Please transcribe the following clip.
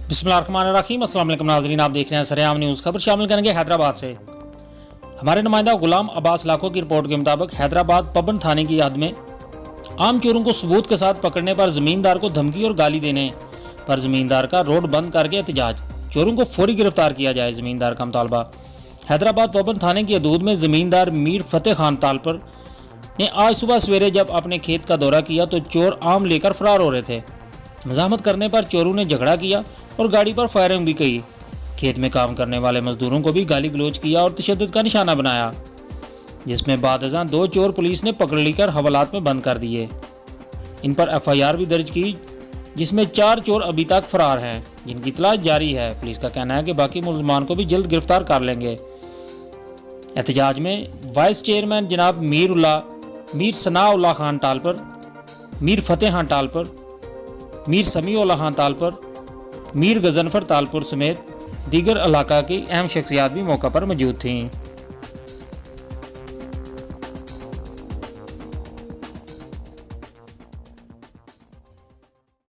बिस्मिल्लाहिर्रहमानिर्रहीम। अस्सलाम वालेकुम नाज़रीन, आप देख रहे हैं सरेआम न्यूज़। खबर शामिल करेंगे हैदराबाद से। हमारे नुमाइंदा गुलाम अब्बास लाखो की रिपोर्ट के मुताबिक हैदराबाद पबन थाने की हद में आम चोरों को सबूत के साथ पकड़ने पर ज़मींदार को धमकी और गाली देने पर ज़मींदार का रोड बंद करके एहतजाज। चोरों को फौरी गिरफ्तार किया जाए, ज़मींदार का मुतालबा। हैदराबाद पबन थाने की हदूद में ज़मींदार मीर फतेह खान तालपर ने आज सुबह सवेरे जब अपने खेत का दौरा किया तो चोर आम लेकर फरार हो रहे थे। मज़ाहमत करने पर चोरों ने झगड़ा किया और गाड़ी पर फायरिंग भी की। खेत में काम करने वाले मजदूरों को भी गाली गलौज किया और तशद्दुद का निशाना बनाया, जिसमें बादशाह 2 चोर पुलिस ने पकड़ लेकर हवालात में बंद कर दिए। इन पर FIR भी दर्ज की, जिसमें 4 चोर अभी तक फरार हैं, जिनकी तलाश जारी है। पुलिस का कहना है कि बाकी मुलजमान को भी जल्द गिरफ्तार कर लेंगे। एहतजाज में वाइस चेयरमैन जनाब मीर सनाउल्लाह खान तालपर, मीर फतेह खान तालपर, मीर समीउल्लाह खान तालपर, मीर गजनफर तालपुर समेत दीगर इलाका की अहम शख्सियात भी मौका पर मौजूद थीं।